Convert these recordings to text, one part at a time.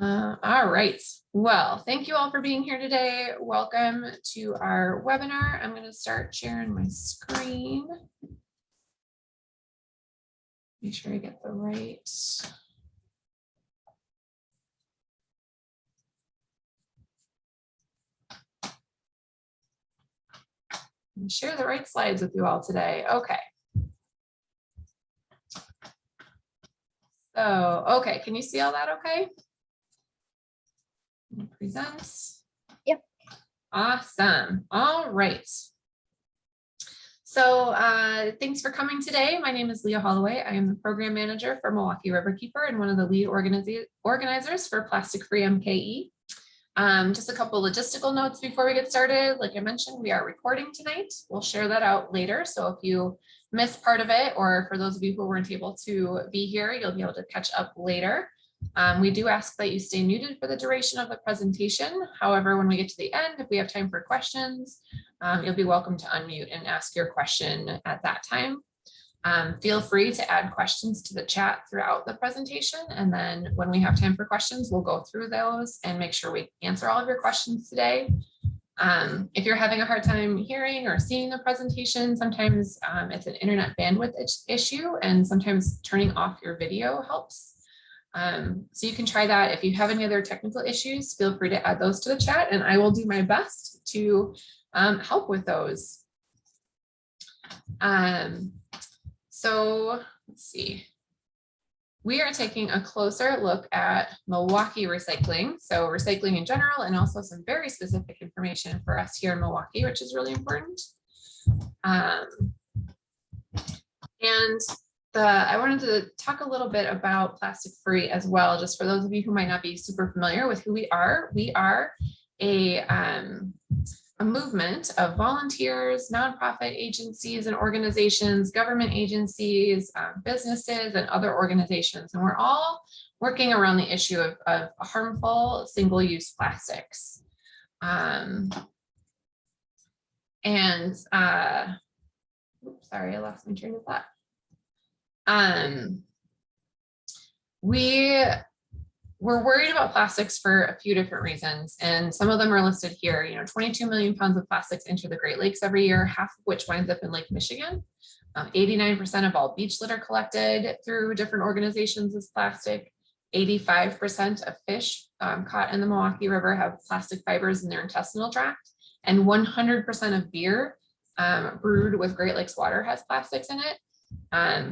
All right. Well, thank you all for being here today. Welcome to our webinar. I'm going to start sharing my screen. Make sure I get the right. Share the right slides with you all today. Okay. So, okay, can you see all that okay? Present. Yep. Awesome. All right. So thanks for coming today. My name is Leah Holloway. I am the program manager for Milwaukee Riverkeeper and one of the lead organizers for Plastic Free MKE. Just a couple logistical notes before we get started. Like I mentioned, we are recording tonight. We'll share that out later. So if you missed part of it, or for those of you who weren't able to be here, you'll be able to catch up later. We do ask that you stay muted for the duration of the presentation. However, when we get to the end, if we have time for questions, you'll be welcome to unmute and ask your question at that time. Feel free to add questions to the chat throughout the presentation. And then when we have time for questions, we'll go through those and make sure we answer all of your questions today. If you're having a hard time hearing or seeing the presentation, sometimes it's an internet bandwidth issue, and sometimes turning off your video helps. So you can try that. If you have any other technical issues, feel free to add those to the chat, and I will do my best to help with those. So let's see. We are taking a closer look at Milwaukee recycling. So recycling in general, and also some very specific information for us here in Milwaukee, which is really important. I wanted to talk a little bit about Plastic Free as well, just for those of you who might not be super familiar with who we are. We are a movement of volunteers, nonprofit agencies and organizations, government agencies, businesses, and other organizations. And we're all working around the issue of harmful single-use plastics. Oops, sorry, I lost my train of thought. We're worried about plastics for a few different reasons, and some of them are listed here. 22 million pounds of plastics enter the Great Lakes every year, half of which winds up in Lake Michigan. 89% of all beach litter collected through different organizations is plastic. 85% of fish caught in the Milwaukee River have plastic fibers in their intestinal tract, and 100% of beer brewed with Great Lakes water has plastics in it.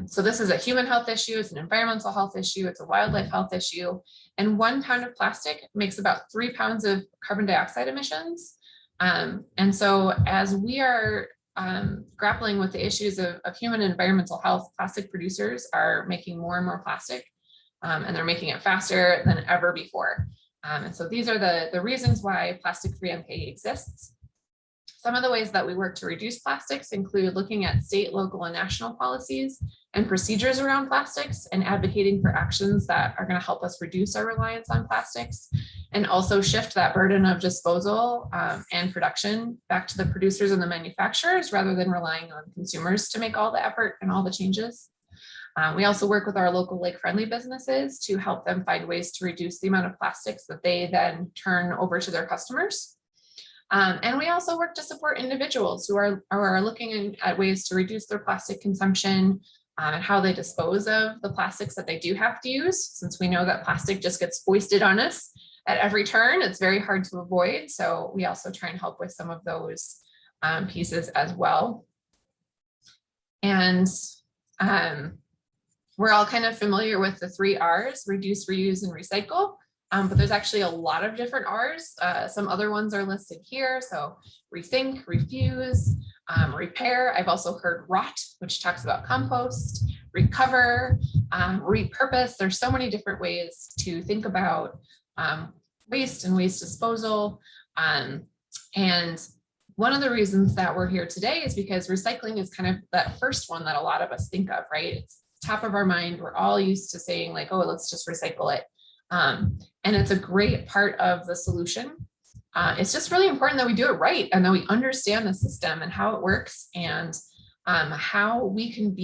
So this is a human health issue, it's an environmental health issue, it's a wildlife health issue, and 1 pound of plastic makes about 3 pounds of carbon dioxide emissions. And so as we are grappling with the issues of human and environmental health, plastic producers are making more and more plastic, and they're making it faster than ever before. And so these are the reasons why Plastic Free MKE exists. Some of the ways that we work to reduce plastics include looking at state, local, and national policies and procedures around plastics, and advocating for actions that are going to help us reduce our reliance on plastics, and also shift that burden of disposal and production back to the producers and the manufacturers, rather than relying on consumers to make all the effort and all the changes. We also work with our local lake-friendly businesses to help them find ways to reduce the amount of plastics that they then turn over to their customers. And we also work to support individuals who are looking at ways to reduce their plastic consumption and how they dispose of the plastics that they do have to use. Since we know that plastic just gets foisted on us at every turn, it's very hard to avoid. So we also try and help with some of those pieces as well. And we're all kind of familiar with the 3 R's: reduce, reuse, and recycle. But there's actually a lot of different R's. Some other ones are listed here. So rethink, refuse, repair. I've also heard rot, which talks about compost, recover, repurpose. There's so many different ways to think about waste and waste disposal. And one of the reasons that we're here today is because recycling is kind of that first one that a lot of us think of, right? It's top of our mind. We're all used to saying like, oh, let's just recycle it. And it's a great part of the solution. It's just really important that we do it right, and that we understand the system and how it works, and how we can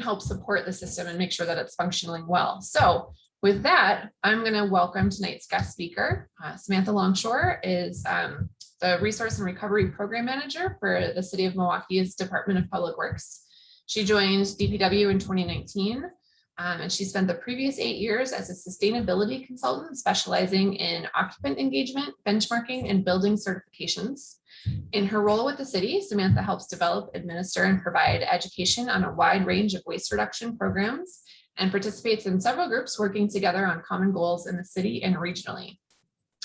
help support the system and make sure that it's functioning well. So With that, I'm going to welcome tonight's guest speaker. Samantha Longshore is the Resource and Recovery Program Manager for the City of Milwaukee's Department of Public Works. She joined DPW in 2019, and she spent the previous 8 years as a sustainability consultant specializing in occupant engagement, benchmarking, and building certifications. In her role with the city, Samantha helps develop, administer, and provide education on a wide range of waste reduction programs and participates in several groups working together on common goals in the city and regionally.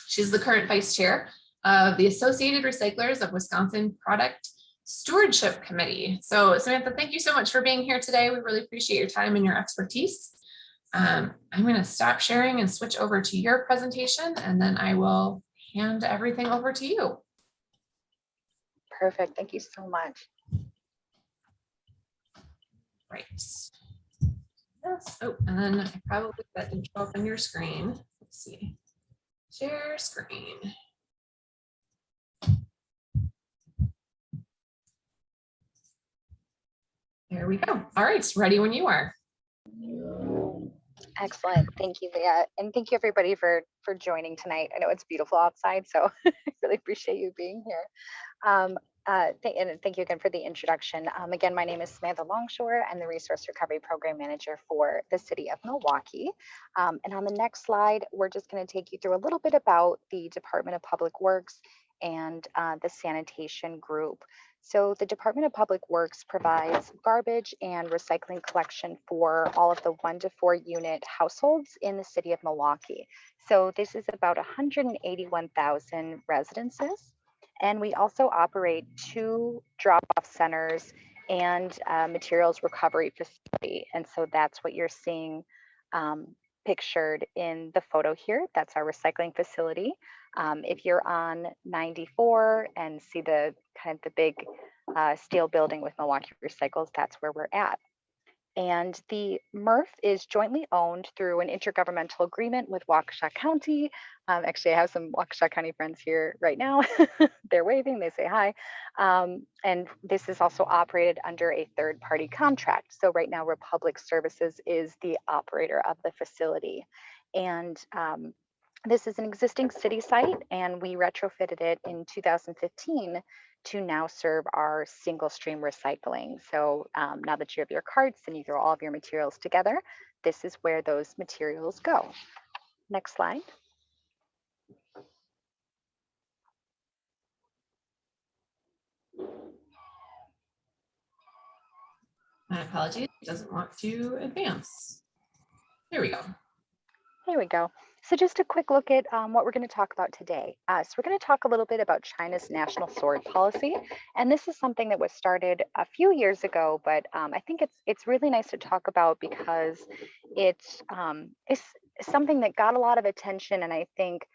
She's the current vice chair of the Associated Recyclers of Wisconsin Product Stewardship Committee. So Samantha, thank you so much for being here today. We really appreciate your time and your expertise. I'm going to stop sharing and switch over to your presentation, and then I will hand everything over to you. Perfect. Thank you so much. Right. Yes. Oh, and then I probably that didn't show up on your screen. Let's see. Share screen. There we go. All right, ready when you are. Excellent. Thank you, Leah. And thank you everybody for joining tonight. I know it's beautiful outside, so I really appreciate you being here. And thank you again for the introduction. Again, my name is Samantha Longshore. I'm the Resource Recovery Program Manager for the City of Milwaukee. And on the next slide, we're just going to take you through a little bit about the Department of Public Works and the sanitation group. So the Department of Public Works provides garbage and recycling collection for all of the 1 to 4 unit households in the city of Milwaukee. So this is about 181,000 residences. And we also operate 2 drop-off centers and materials recovery facility. And so that's what you're seeing pictured in the photo here. That's our recycling facility. If you're on 94 and see the kind of the big steel building with Milwaukee Recycles, that's where we're at. And the MRF is jointly owned through an intergovernmental agreement with Waukesha County. Actually, I have some Waukesha County friends here right now. They're waving, they say hi. And this is also operated under a third-party contract. So right now, Republic Services is the operator of the facility. And this is an existing city site, and we retrofitted it in 2015 to now serve our single stream recycling. So now that you have your carts and you throw all of your materials together, this is where those materials go. Next slide. My apologies, it doesn't want to advance. There we go. There we go. So just a quick look at what we're going to talk about today. So we're going to talk a little bit about China's national sword policy. And this is something that was started a few years ago, but I think it's really nice to talk about because it's something that got a lot of attention and I think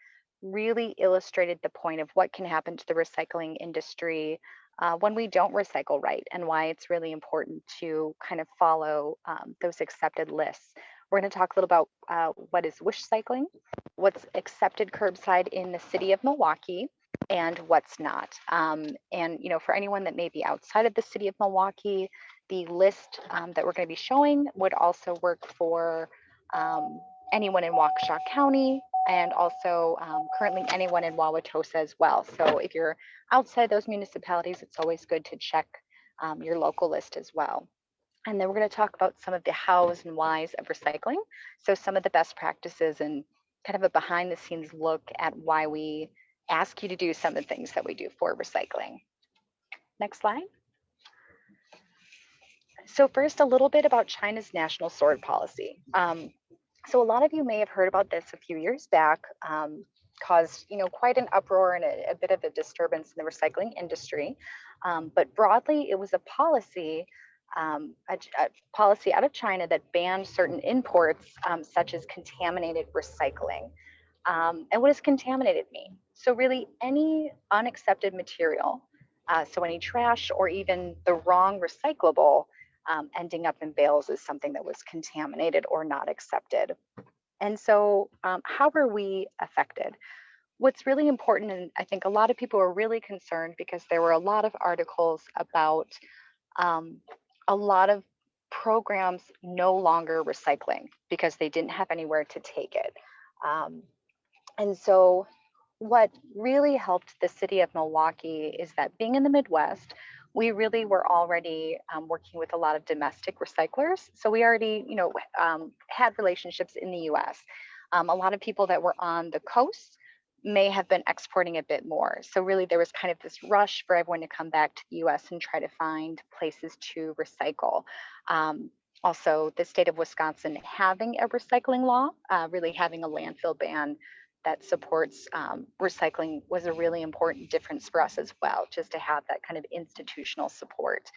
really illustrated the point of what can happen to the recycling industry when we don't recycle right and why it's really important to kind of follow those accepted lists. We're going to talk a little about what is wishcycling, what's accepted curbside in the city of Milwaukee, and what's not. And you know, for anyone that may be outside of the city of Milwaukee, the list that we're going to be showing would also work for anyone in Waukesha County and also currently anyone in Wauwatosa as well. So if you're outside those municipalities, it's always good to check your local list as well. And then we're going to talk about some of the hows and whys of recycling. So some of the best practices and kind of a behind the scenes look at why we ask you to do some of the things that we do for recycling. Next slide. So first, a little bit about China's national sword policy. So a lot of you may have heard about this a few years back, caused quite an uproar and a bit of a disturbance in the recycling industry. But broadly, it was a policy out of China that banned certain imports, such as contaminated recycling. And what does contaminated mean? So really any unaccepted material, so any trash or even the wrong recyclable ending up in bales is something that was contaminated or not accepted. And so how are we affected? What's really important, and I think a lot of people are really concerned because there were a lot of articles about a lot of programs no longer recycling because they didn't have anywhere to take it. Um, and so what really helped the city of Milwaukee is that being in the Midwest, we really were already working with a lot of domestic recyclers. So we already, had relationships in the U.S. A lot of people that were on the coast may have been exporting a bit more. So really, there was kind of this rush for everyone to come back to the U.S. and try to find places to recycle. Also, the state of Wisconsin having a recycling law, really having a landfill ban that supports recycling was a really important difference for us as well, just to have that kind of institutional support.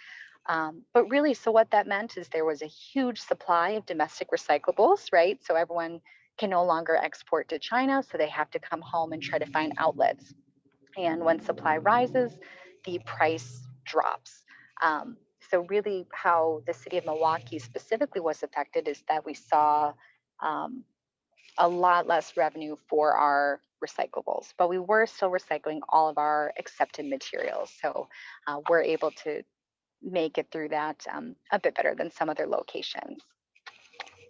But really, so what that meant is there was a huge supply of domestic recyclables, right? So everyone can no longer export to China, so they have to come home and try to find outlets. And when supply rises, the price drops. So really how the city of Milwaukee specifically was affected is that we saw um, a lot less revenue for our recyclables, but we were still recycling all of our accepted materials. So we're able to make it through that a bit better than some other locations.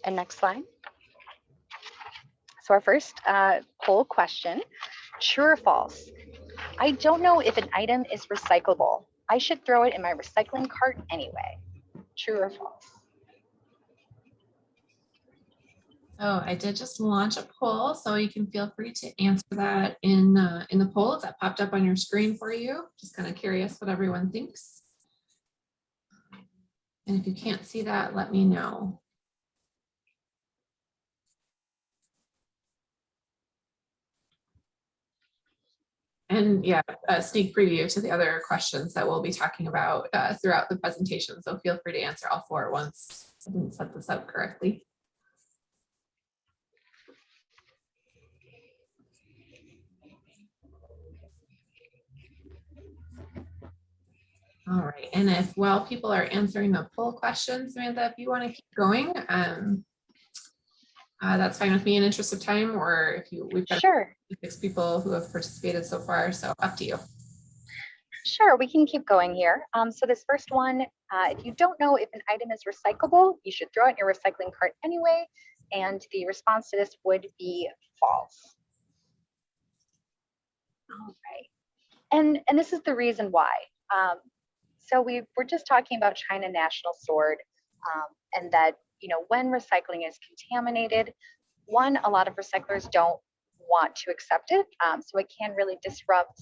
And next slide. So our first poll question, true or false? I don't know if an item is recyclable. I should throw it in my recycling cart anyway. True or false? Oh, I did just launch a poll, so you can feel free to answer that in the polls that popped up on your screen for you. Just kind of curious what everyone thinks. And if you can't see that, let me know. And yeah, a sneak preview to the other questions that we'll be talking about throughout the presentation. So feel free to answer all four at once. I didn't set this up correctly. All right, and if while people are answering the poll questions, Samantha, if you want to keep going, that's fine with me in interest of time, or if we've got Sure. 6 people who have participated so far, so up to you. Sure, we can keep going here. So this first one, if you don't know if an item is recyclable, you should throw it in your recycling cart anyway. And the response to this would be false. All right. And this is the reason why. So we were just talking about China National Sword, and that, when recycling is contaminated, one, a lot of recyclers don't want to accept it. So it can really disrupt,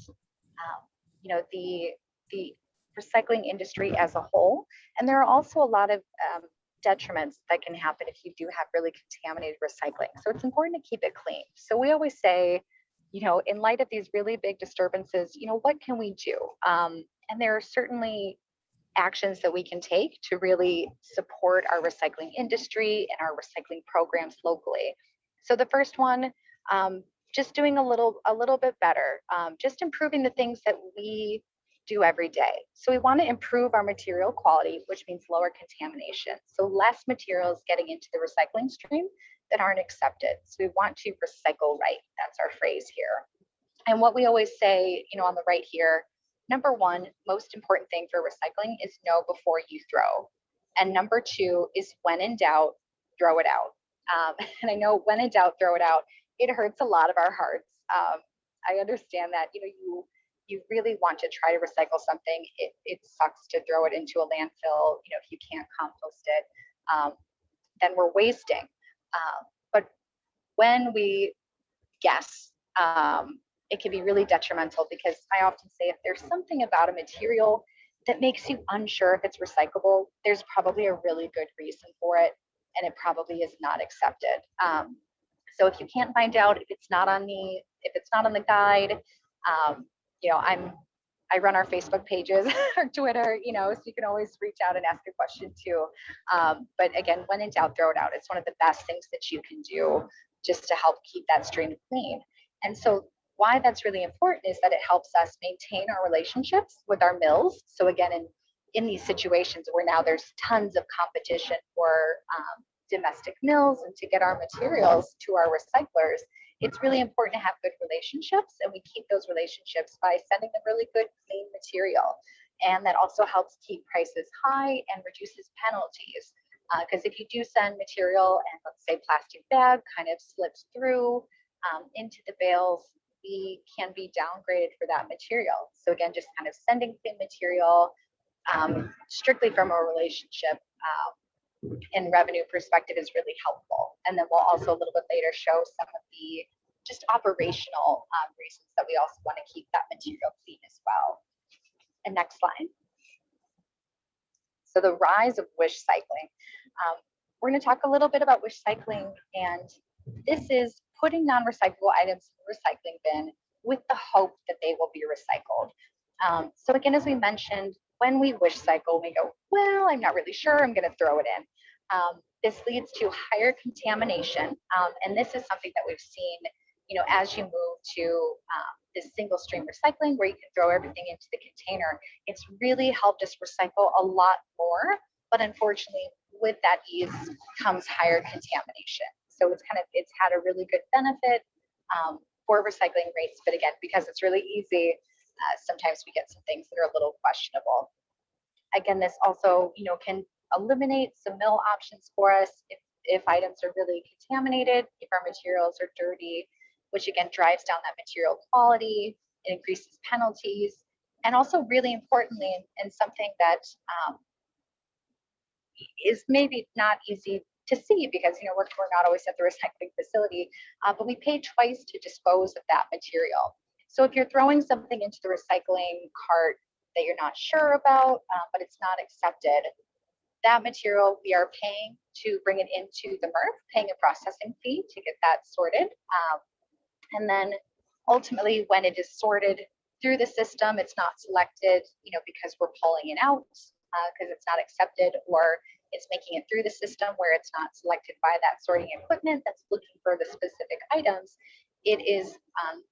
the recycling industry as a whole. And there are also a lot of detriments that can happen if you do have really contaminated recycling. So it's important to keep it clean. So we always say, in light of these really big disturbances, what can we do? And there are certainly actions that we can take to really support our recycling industry and our recycling programs locally. So the first one, just doing a little bit better, just improving the things that we do every day. So we want to improve our material quality, which means lower contamination. So less materials getting into the recycling stream that aren't accepted. So we want to recycle right. That's our phrase here. And what we always say, on the right here, number one, most important thing for recycling is know before you throw. And number two is when in doubt, throw it out. And I know when in doubt, throw it out. It hurts a lot of our hearts. I understand that, you really want to try to recycle something. It sucks to throw it into a landfill. If you can't compost it, then we're wasting. But when we guess, it can be really detrimental, because I often say if there's something about a material that makes you unsure if it's recyclable, there's probably a really good reason for it, and it probably is not accepted. So if you can't find out, if it's not on the guide, I run our Facebook pages, our Twitter, so you can always reach out and ask a question too. But again, when in doubt, throw it out. It's one of the best things that you can do just to help keep that stream clean. And so why that's really important is that it helps us maintain our relationships with our mills. So again, in these situations where now there's tons of competition for domestic mills and to get our materials to our recyclers, it's really important to have good relationships, and we keep those relationships by sending them really good, clean material. And that also helps keep prices high and reduces penalties. Because if you do send material and let's say plastic bag kind of slips through into the bales, we can be downgraded for that material. So again, just kind of sending clean material strictly from a relationship and revenue perspective is really helpful. And then we'll also a little bit later show some of the just operational reasons that we also want to keep that material clean as well. And next slide. So the rise of wish cycling. We're going to talk a little bit about wish cycling, and this is putting non-recyclable items in the recycling bin with the hope that they will be recycled. So again, as we mentioned, when we wish cycle, we go, well, I'm not really sure, I'm going to throw it in. This leads to higher contamination, and this is something that we've seen, as you move to this single stream recycling where you can throw everything into the container. It's really helped us recycle a lot more, but unfortunately, with that ease comes higher contamination. So it's had a really good benefit for recycling rates, but again, because it's really easy, sometimes we get some things that are a little questionable. Again, this also, can eliminate some mill options for us if items are really contaminated, if our materials are dirty, which again drives down that material quality, it increases penalties, and also really importantly, and something that is maybe not easy to see because we're not always at the recycling facility, but we pay twice to dispose of that material. So if you're throwing something into the recycling cart that you're not sure about, but it's not accepted, that material we are paying to bring it into the MRF, paying a processing fee to get that sorted. And then ultimately when it is sorted through the system, it's not selected, because we're pulling it out because it's not accepted, or it's making it through the system where it's not selected by that sorting equipment that's looking for the specific items. It is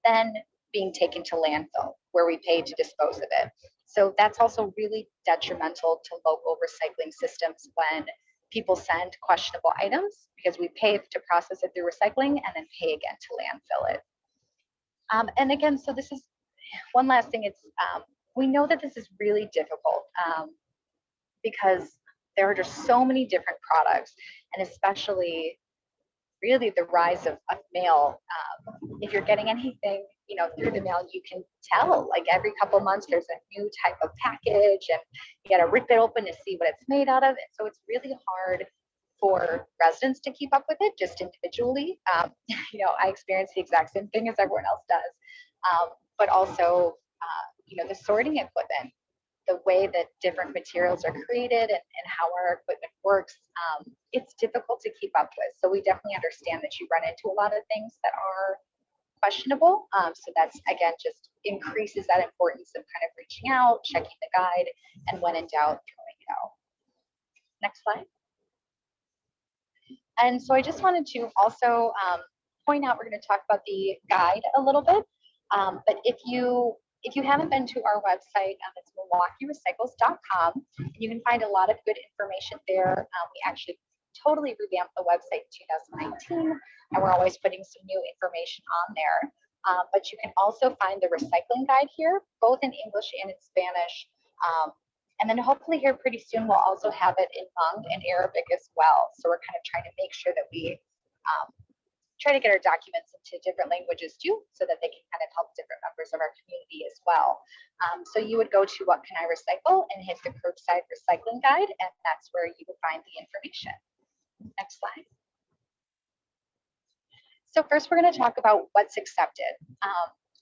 then being taken to landfill where we pay to dispose of it. So that's also really detrimental to local recycling systems when people send questionable items because we pay to process it through recycling and then pay again to landfill it. And again, so this is one last thing. It's we know that this is really difficult because there are just so many different products, and especially really the rise of mail. If you're getting anything, through the mail, you can tell like every couple of months there's a new type of package, and you got to rip it open to see what it's made out of. And so it's really hard for residents to keep up with it just individually. I experience the exact same thing as everyone else does, but also, the sorting equipment, the way that different materials are created and how our equipment works, it's difficult to keep up with. So we definitely understand that you run into a lot of things that are questionable. So that's, again, just increases that importance of kind of reaching out, checking the guide, and when in doubt, throwing it out. Next slide. And so I just wanted to also point out, we're going to talk about the guide a little bit, but if you haven't been to our website, it's MilwaukeeRecycles.com. You can find a lot of good information there. We actually totally revamped the website in 2019, and we're always putting some new information on there. But you can also find the recycling guide here, both in English and in Spanish. And then hopefully here pretty soon, we'll also have it in Hmong and Arabic as well. So we're kind of trying to make sure that we try to get our documents into different languages too, so that they can kind of help different members of our community as well. So you would go to What Can I Recycle and hit the curbside recycling guide, and that's where you would find the information. Next slide. So first we're going to talk about what's accepted.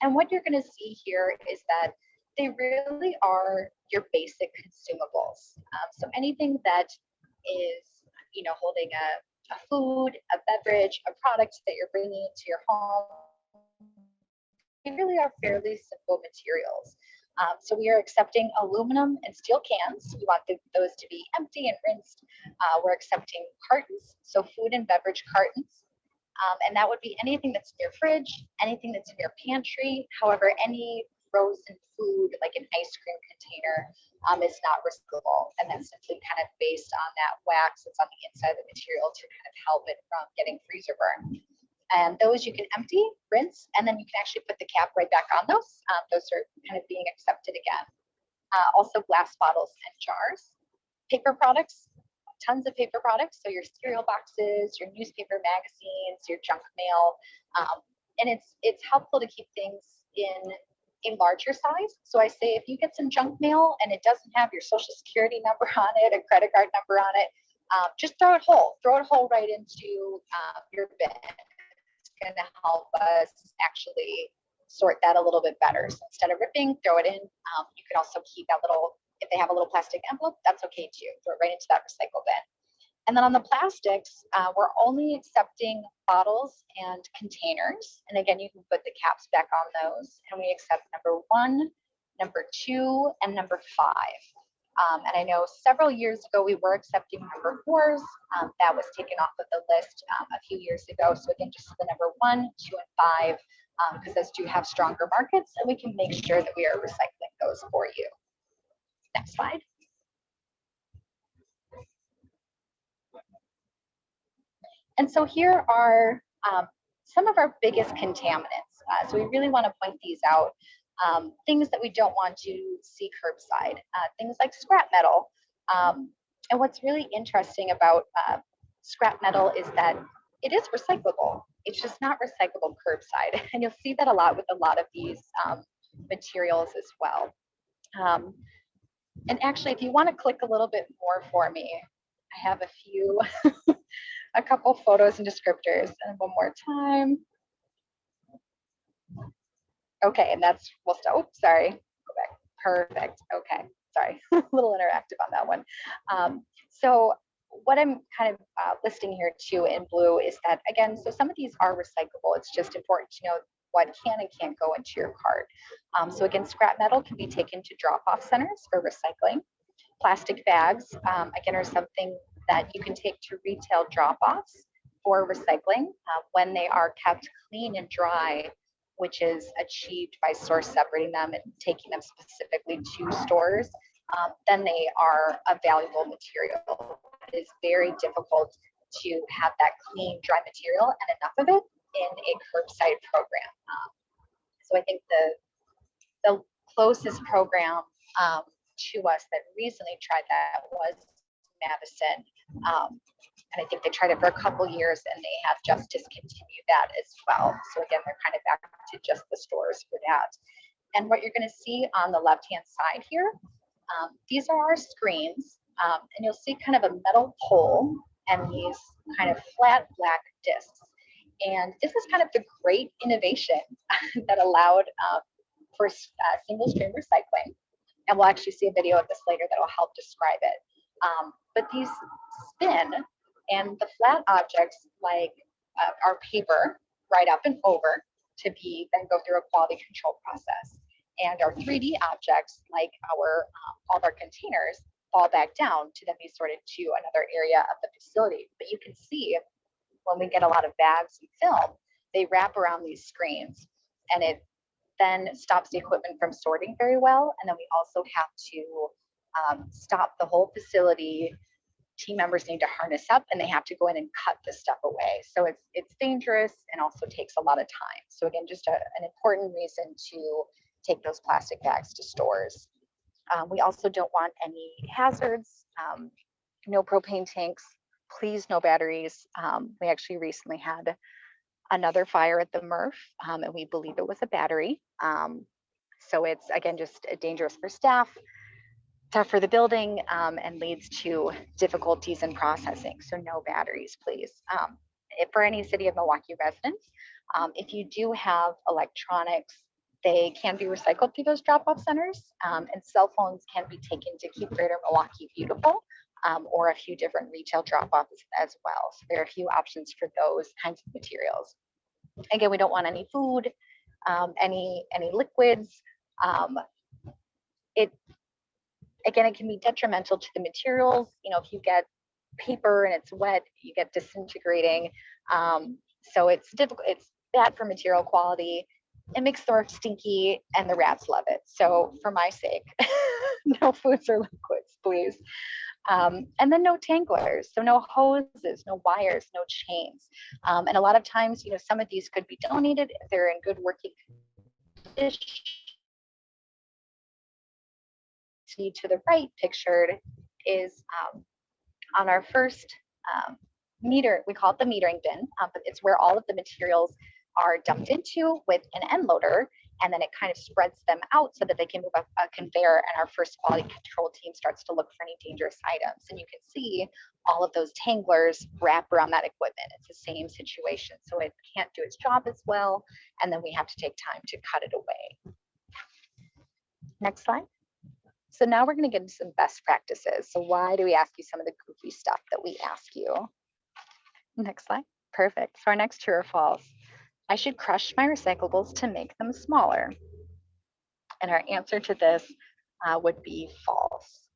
And what you're going to see here is that they really are your basic consumables. So anything that is, holding a food, a beverage, a product that you're bringing into your home, they really are fairly simple materials. So we are accepting aluminum and steel cans. We want those to be empty and rinsed. We're accepting cartons, so food and beverage cartons. And that would be anything that's in your fridge, anything that's in your pantry. However, any frozen food, like an ice cream container, is not recyclable. And that's simply kind of based on that wax that's on the inside of the material to kind of help it from getting freezer burn. And those you can empty, rinse, and then you can actually put the cap right back on those. Those are kind of being accepted again. Also glass bottles and jars. Paper products, tons of paper products. So your cereal boxes, your newspaper magazines, your junk mail. And it's helpful to keep things in a larger size. So I say if you get some junk mail and it doesn't have your social security number on it, a credit card number on it, just throw it whole. Throw it whole right into your bin. It's going to help us actually sort that a little bit better. So instead of ripping, throw it in. You can also keep that little, if they have a little plastic envelope, that's okay too. Throw it right into that recycle bin. And then on the plastics, we're only accepting bottles and containers. And again, you can put the caps back on those. And we accept number 1, number 2, and number 5. And I know several years ago, we were accepting number 4s. That was taken off of the list a few years ago. So again, just the number 1, 2, and 5, because those do have stronger markets, and we can make sure that we are recycling those for you. Next slide. And so here are some of our biggest contaminants. So we really want to point these out. Things that we don't want to see curbside, things like scrap metal. And what's really interesting about scrap metal is that it is recyclable. It's just not recyclable curbside. And you'll see that a lot with a lot of these materials as well. And actually, if you want to click a little bit more for me, I have a few, a couple photos and descriptors. And one more time. Okay, and that's, we'll stop. Oops, sorry, go back. Perfect. Okay, sorry, a little interactive on that one. So what I'm kind of listing here too in blue is that, again, so some of these are recyclable. It's just important to know what can and can't go into your cart. So again, scrap metal can be taken to drop-off centers for recycling. Plastic bags, again, are something that you can take to retail drop-offs for recycling when they are kept clean and dry, which is achieved by source separating them and taking them specifically to stores. Then they are a valuable material. It is very difficult to have that clean, dry material and enough of it in a curbside program. So I think the closest program to us that recently tried that was Madison. And I think they tried it for a couple years and they have just discontinued that as well. So again, they're kind of back to just the stores for that. And what you're going to see on the left-hand side here, these are our screens. And you'll see kind of a metal pole and these kind of flat black discs. And this is kind of the great innovation that allowed for single stream recycling. And we'll actually see a video of this later that will help describe it. But these spin, and the flat objects like our paper right up and over to be then go through a quality control process. And our 3D objects like our all of our containers fall back down to then be sorted to another area of the facility. But you can see when we get a lot of bags and film, they wrap around these screens and it then stops the equipment from sorting very well. And then we also have to stop the whole facility. Team members need to harness up and they have to go in and cut this stuff away. So it's dangerous and also takes a lot of time. So again, just an important reason to take those plastic bags to stores. We also don't want any hazards, no propane tanks, please no batteries. We actually recently had another fire at the MRF and we believe it was a battery. So it's again, just dangerous for staff, tough for the building, and leads to difficulties in processing. So no batteries, please. For any City of Milwaukee residents, if you do have electronics, they can be recycled through those drop-off centers, and cell phones can be taken to keep Greater Milwaukee beautiful, or a few different retail drop-offs as well. So there are a few options for those kinds of materials. Again, we don't want any food, any liquids. Again, it can be detrimental to the materials. You know, if you get paper and it's wet, you get disintegrating. So it's difficult. It's bad for material quality. It makes the earth stinky and the rats love it. So for my sake, no foods or liquids, please. And then no tanglers. So no hoses, no wires, no chains. And a lot of times, you know, some of these could be donated if they're in good working condition. To the right pictured is On our first meter, we call it the metering bin, but it's where all of the materials are dumped into with an end loader, and then it kind of spreads them out so that they can move up a conveyor, and our first quality control team starts to look for any dangerous items. And you can see all of those tanglers wrap around that equipment. It's the same situation, so it can't do its job as well, and then we have to take time to cut it away. Next slide. So now we're going to get into some best practices. So why do we ask you some of the goofy stuff that we ask you? Next slide. Perfect. So our next true or false. I should crush my recyclables to make them smaller. And our answer to this would be false.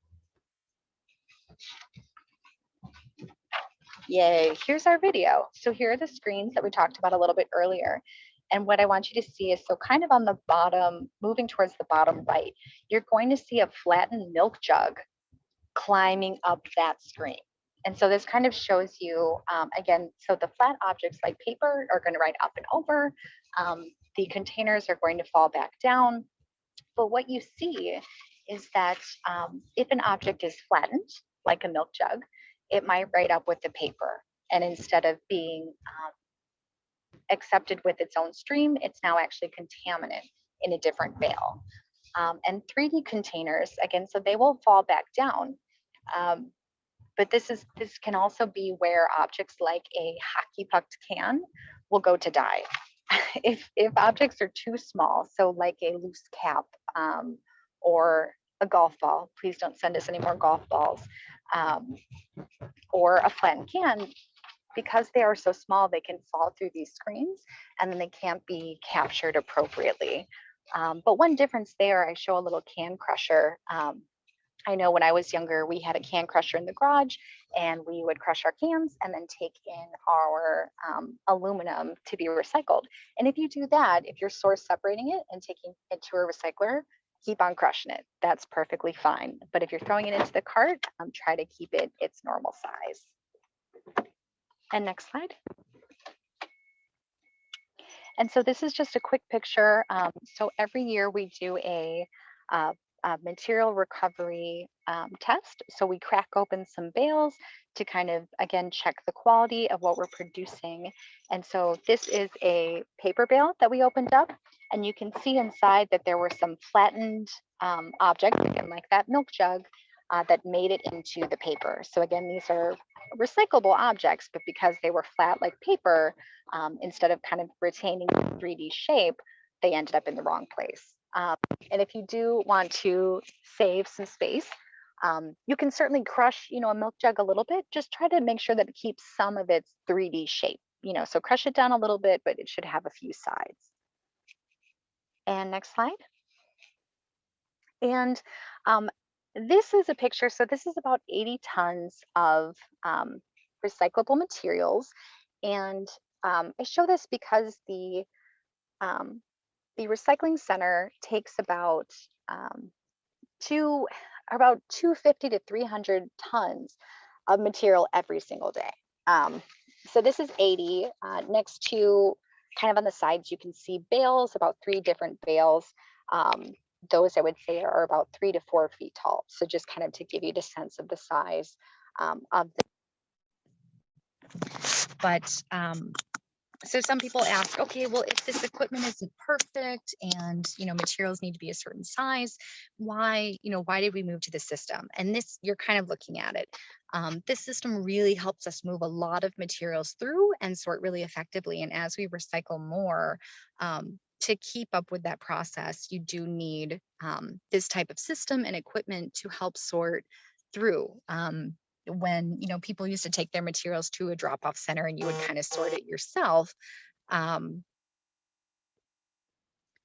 Yay, here's our video. So here are the screens that we talked about a little bit earlier. And what I want you to see is, so kind of on the bottom, moving towards the bottom right, you're going to see a flattened milk jug climbing up that screen. And so this kind of shows you, again, so the flat objects like paper are going to ride up and over. The containers are going to fall back down. But what you see is that if an object is flattened, like a milk jug, it might ride up with the paper. And instead of being accepted with its own stream, it's now actually contaminant in a different bale. And 3D containers, again, so they will fall back down. But this can also be where objects like a hockey puck can will go to die. If objects are too small, so like a loose cap or a golf ball, please don't send us any more golf balls, or a flattened can, because they are so small, they can fall through these screens and then they can't be captured appropriately. But one difference there, I show a little can crusher. I know when I was younger, we had a can crusher in the garage, and we would crush our cans and then take in our aluminum to be recycled. And if you do that, if you're source separating it and taking it to a recycler, keep on crushing it. That's perfectly fine. But if you're throwing it into the cart, try to keep it its normal size. And next slide. And so this is just a quick picture. So every year we do a material recovery test. So we crack open some bales to kind of, again, check the quality of what we're producing. And so this is a paper bale that we opened up, and you can see inside that there were some flattened objects, again, like that milk jug, that made it into the paper. So again, these are recyclable objects, but because they were flat like paper, instead of kind of retaining the 3D shape, they ended up in the wrong place. And if you do want to save some space, you can certainly crush, a milk jug a little bit. Just try to make sure that it keeps some of its 3D shape, so crush it down a little bit, but it should have a few sides. And next slide. And this is a picture. So this is about 80 tons of recyclable materials. And I show this because the recycling center takes about 250 to 300 tons of material every single day. So this is 80. Next to, kind of on the sides, you can see bales, about 3 different bales. Those I would say are about 3 to 4 feet tall. So just kind of to give you the sense of the size of the. But so some people ask, okay, well, if this equipment isn't perfect and, materials need to be a certain size, why did we move to this system? And this, you're kind of looking at it. This system really helps us move a lot of materials through and sort really effectively. And as we recycle more, to keep up with that process, you do need this type of system and equipment to help sort through. When people used to take their materials to a drop-off center and you would kind of sort it yourself.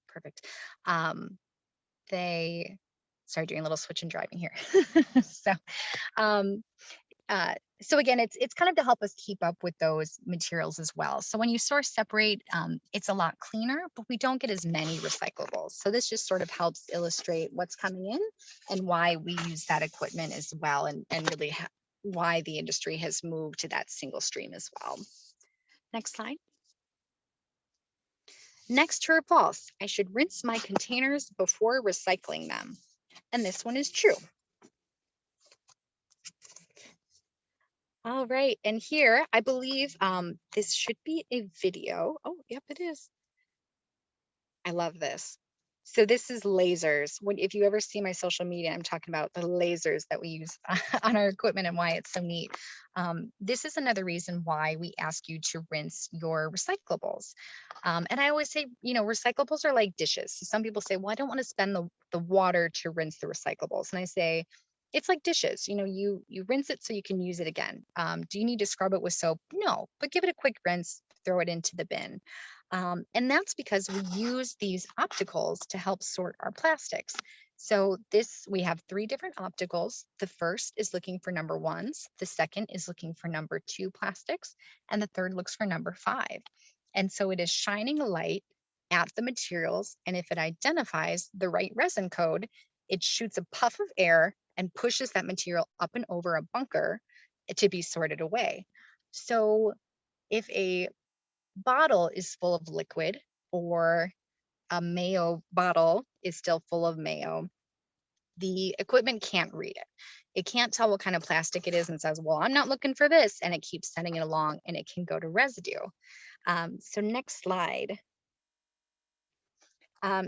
Perfect. They sorry, doing a little switch and driving here. So again, it's kind of to help us keep up with those materials as well. So when you source separate, it's a lot cleaner, but we don't get as many recyclables. So this just sort of helps illustrate what's coming in and why we use that equipment as well, and really why the industry has moved to that single stream as well. Next slide. Next, true or false, I should rinse my containers before recycling them. And this one is true. All right. And here, I believe this should be a video. Oh, yep, it is. I love this. So this is lasers. When if you ever see my social media, I'm talking about the lasers that we use on our equipment and why it's so neat. This is another reason why we ask you to rinse your recyclables. And I always say, recyclables are like dishes. So some people say, well, I don't want to spend the water to rinse the recyclables. And I say, it's like dishes. You rinse it so you can use it again. Do you need to scrub it with soap? No, but give it a quick rinse, throw it into the bin. And that's because we use these opticals to help sort our plastics. So we have three different opticals. The first is looking for number ones. The second is looking for number two plastics. And the third looks for number five. And so it is shining a light at the materials. And if it identifies the right resin code, it shoots a puff of air and pushes that material up and over a bunker to be sorted away. So if a bottle is full of liquid or a mayo bottle is still full of mayo, the equipment can't read it. It can't tell what kind of plastic it is and says, well, I'm not looking for this. And it keeps sending it along and it can go to residue. So next slide.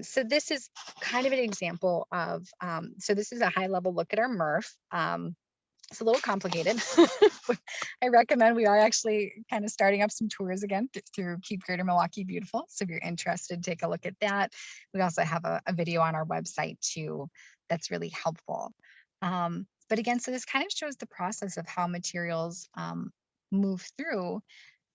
So this is kind of an example of, so this is a high level look at our MRF. It's a little complicated. I recommend we are actually kind of starting up some tours again through Keep Greater Milwaukee Beautiful. So if you're interested, take a look at that. We also have a video on our website too that's really helpful. But again, so this kind of shows the process of how materials move through.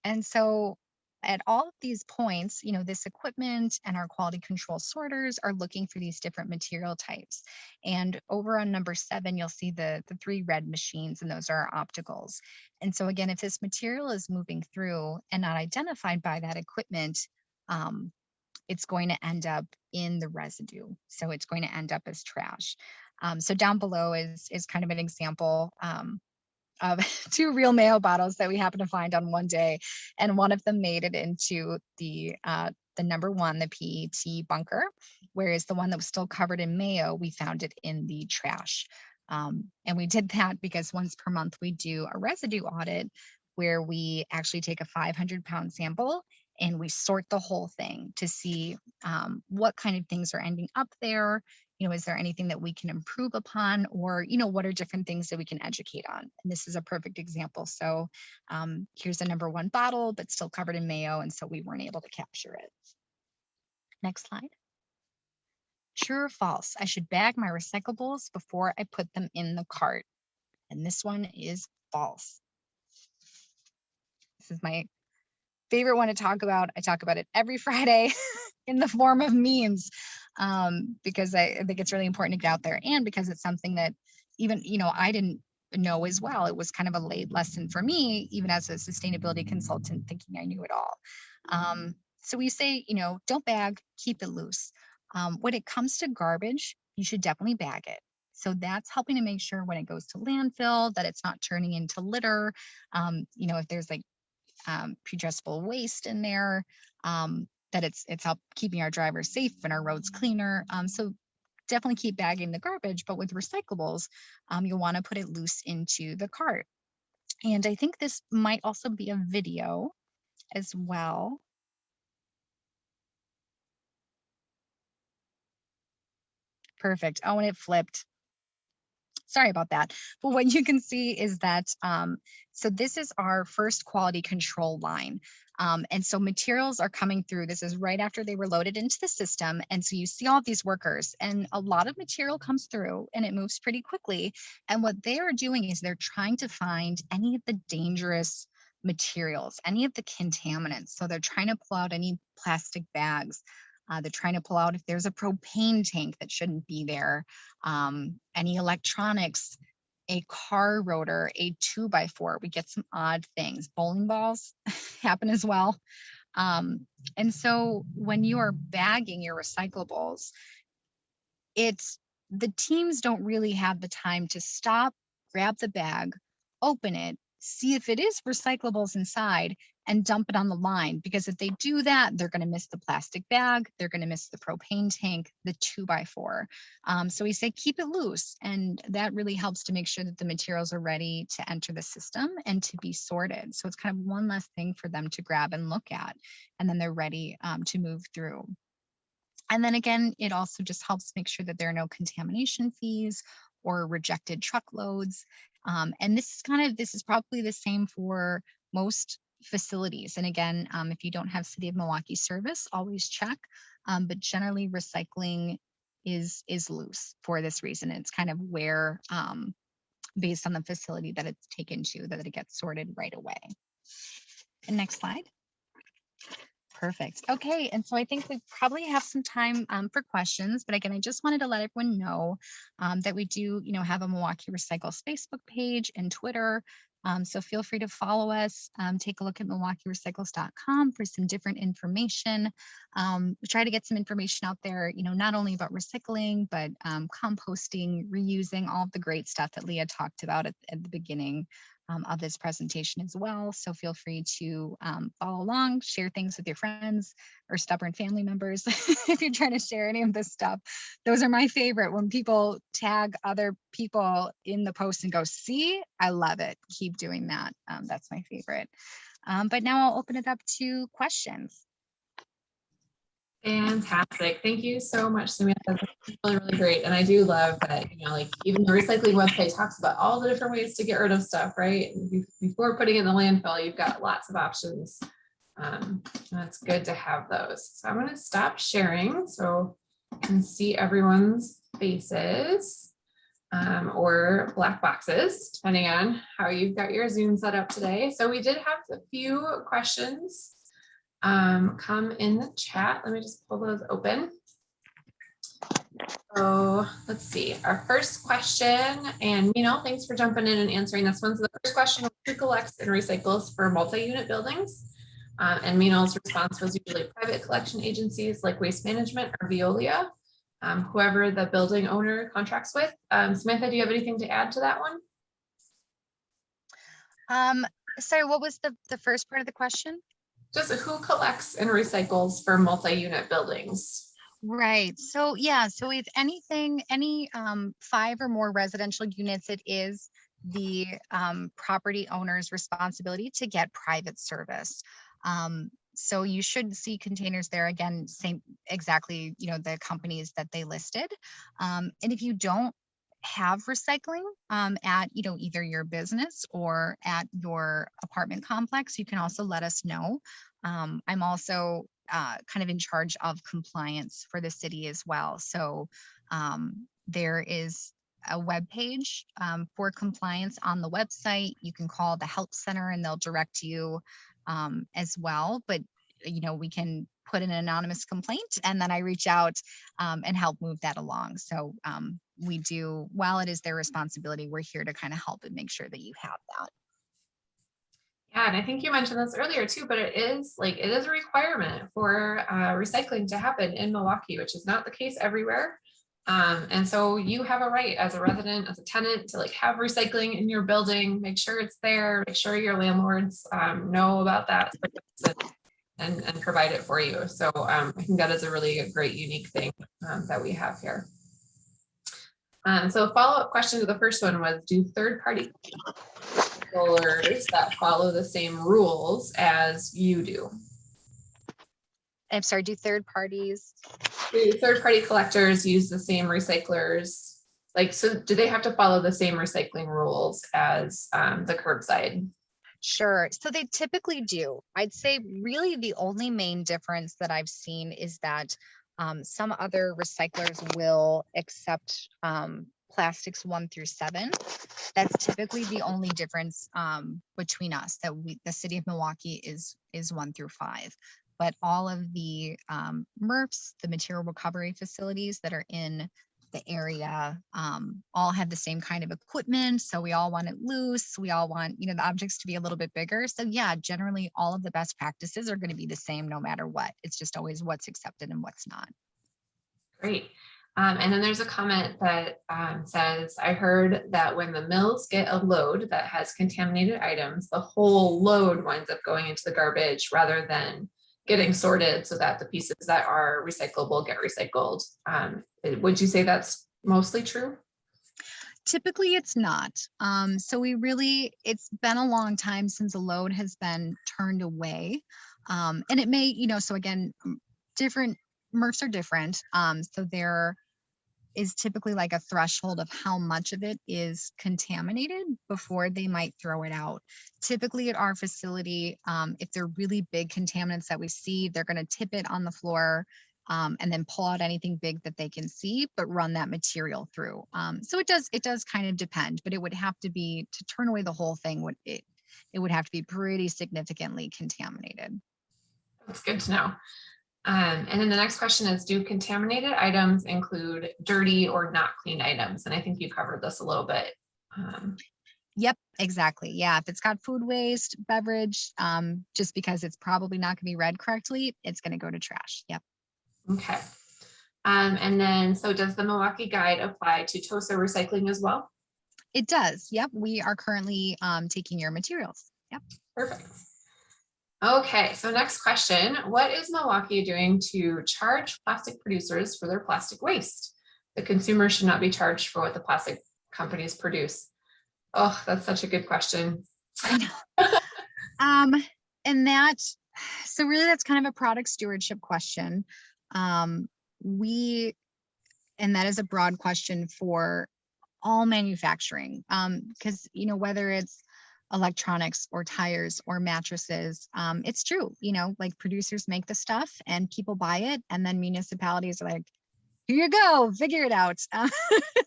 And so at all of these points, this equipment and our quality control sorters are looking for these different material types. And over on number 7, you'll see the three red machines, and those are our opticals. And so again, if this material is moving through and not identified by that equipment, it's going to end up in the residue. So it's going to end up as trash. So down below is kind of an example. Of two real mayo bottles that we happened to find on one day, and one of them made it into the number one, the PET bunker, whereas the one that was still covered in mayo, we found it in the trash. And we did that because once per month we do a residue audit where we actually take a 500-pound sample and we sort the whole thing to see what kind of things are ending up there. Is there anything that we can improve upon, or, what are different things that we can educate on? And this is a perfect example. So here's a number one bottle, but still covered in mayo. And so we weren't able to capture it. Next slide. True or false? I should bag my recyclables before I put them in the cart. And this one is false. This is my favorite one to talk about. I talk about it every Friday in the form of memes, because I think it's really important to get out there, and because it's something that even, I didn't know as well. It was kind of a late lesson for me, even as a sustainability consultant, thinking I knew it all. So we say, don't bag, keep it loose. When it comes to garbage, you should definitely bag it. So that's helping to make sure when it goes to landfill that it's not turning into litter. If there's like pre-addressable waste in there, that it's help keeping our drivers safe and our roads cleaner. So definitely keep bagging the garbage, but with recyclables, you'll want to put it loose into the cart. And I think this might also be a video as well. Perfect. Oh, and it flipped. Sorry about that. But what you can see is that, so this is our first quality control line. And so materials are coming through. This is right after they were loaded into the system. And so you see all of these workers, and a lot of material comes through and it moves pretty quickly. And what they are doing is they're trying to find any of the dangerous materials, any of the contaminants. So they're trying to pull out any plastic bags. They're trying to pull out if there's a propane tank that shouldn't be there, any electronics, a car rotor, a 2x4. We get some odd things. Bowling balls happen as well. And so when you are bagging your recyclables, the teams don't really have the time to stop, grab the bag, open it, see if it is recyclables inside, and dump it on the line, because if they do that, they're going to miss the plastic bag, they're going to miss the propane tank, the 2x4. So we say keep it loose, and that really helps to make sure that the materials are ready to enter the system and to be sorted. So it's kind of one less thing for them to grab and look at, and then they're ready to move through. And then again, it also just helps make sure that there are no contamination fees or rejected truckloads. And this is probably the same for most facilities. And again, if you don't have City of Milwaukee service, always check. But generally recycling is loose for this reason. It's kind of where, based on the facility that it's taken to, that it gets sorted right away. And next slide. Perfect. Okay, and so I think we probably have some time for questions, but again, I just wanted to let everyone know that we do, have a Milwaukee Recycles Facebook page and Twitter. So feel free to follow us. Take a look at milwaukeerecycles.com for some different information. We try to get some information out there, not only about recycling, but composting, reusing, all of the great stuff that Leah talked about at the beginning of this presentation as well. So feel free to follow along, share things with your friends or stubborn family members if you're trying to share any of this stuff. Those are my favorite, when people tag other people in the post and go, see, I love it. Keep doing that. That's my favorite. But now I'll open it up to questions. Fantastic. Thank you so much, Samantha. That's really, really great. And I do love that, like even the recycling website talks about all the different ways to get rid of stuff, right? And before putting it in the landfill, you've got lots of options. That's good to have those. So I'm going to stop sharing so you can see everyone's faces or black boxes, depending on how you've got your Zoom set up today. So we did have a few questions come in the chat. Let me just pull those open. So let's see, our first question, and thanks for jumping in and answering this one. So the first question was, who collects and recycles for multi-unit buildings? And Minal's response was usually private collection agencies like Waste Management or Veolia, whoever the building owner contracts with. Samantha, do you have anything to add to that one? Sorry, what was the first part of the question? Just who collects and recycles for multi-unit buildings? Right. So yeah, so if any 5 or more residential units, it is the property owner's responsibility to get private service. So you should see containers there, again, same exactly, the companies that they listed. And if you don't have recycling at either your business or at your apartment complex, you can also let us know. I'm also kind of in charge of compliance for the city as well. So there is a web page for compliance on the website. You can call the help center and they'll direct you as well. But we can put in an anonymous complaint and then I reach out and help move that along. So we do, while it is their responsibility, we're here to kind of help and make sure that you have that. Yeah, and I think you mentioned this earlier too, but it is a requirement for recycling to happen in Milwaukee, which is not the case everywhere. And so you have a right as a resident, as a tenant, to have recycling in your building. Make sure it's there. Make sure your landlords know about that and provide it for you. So I think that is a really great, unique thing that we have here. So a follow-up question to the first one was, do third-party recyclers that follow the same rules as you do? I'm sorry, do third parties? Do third-party collectors use the same recyclers? So do they have to follow the same recycling rules as the curbside? Sure. So they typically do. I'd say really the only main difference that I've seen is that some other recyclers will accept plastics 1 through 7. That's typically the only difference between us, that the city of Milwaukee is 1 through 5. But all of the MRFs, the material recovery facilities that are in the area, all have the same kind of equipment. So we all want it loose. We all want, the objects to be a little bit bigger. So yeah, generally all of the best practices are going to be the same no matter what. It's just always what's accepted and what's not. Great. And then there's a comment that says, I heard that when the mills get a load that has contaminated items, the whole load winds up going into the garbage rather than getting sorted so that the pieces that are recyclable get recycled. Would you say that's mostly true? Typically it's not. So it's been a long time since a load has been turned away. And it may, so again, different MRFs are different. So there is typically like a threshold of how much of it is contaminated before they might throw it out. Typically at our facility, if they're really big contaminants that we see, they're going to tip it on the floor and then pull out anything big that they can see, but run that material through. So it does kind of depend, but it would have to be, to turn away the whole thing, it would have to be pretty significantly contaminated. That's good to know. And then the next question is, do contaminated items include dirty or not clean items? And I think you covered this a little bit. Yep, exactly. Yeah, if it's got food waste, beverage, just because it's probably not going to be read correctly, it's going to go to trash. Yep. Okay. And then, so does the Milwaukee Guide apply to TOSA recycling as well? It does. Yep. We are currently taking your materials. Yep. Perfect. Okay, so next question. What is Milwaukee doing to charge plastic producers for their plastic waste? The consumer should not be charged for what the plastic companies produce. Oh, that's such a good question. I know. So really that's kind of a product stewardship question. And that is a broad question for all manufacturing. Because, whether it's electronics or tires or mattresses, it's true, like producers make the stuff and people buy it, and then municipalities are like, here you go, figure it out.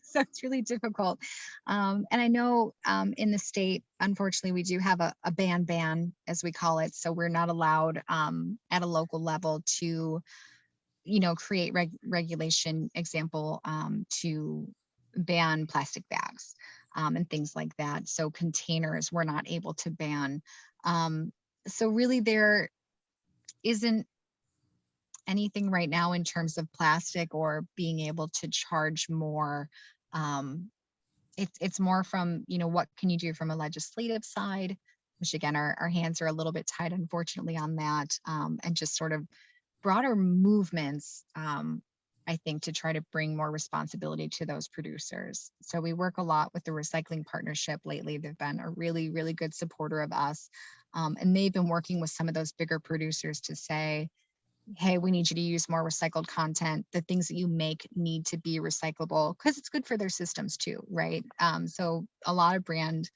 So it's really difficult. And I know in the state, unfortunately, we do have a ban, as we call it. So we're not allowed at a local level to, create regulation, example, to ban plastic bags. And things like that. So containers we're not able to ban. So really there isn't anything right now in terms of plastic or being able to charge more. It's more from, what can you do from a legislative side, which again, our hands are a little bit tied, unfortunately, on that, and just sort of broader movements, I think, to try to bring more responsibility to those producers. So we work a lot with the recycling partnership lately. They've been a really, really good supporter of us. And they've been working with some of those bigger producers to say, hey, we need you to use more recycled content. The things that you make need to be recyclable because it's good for their systems too, right? So a lot of brand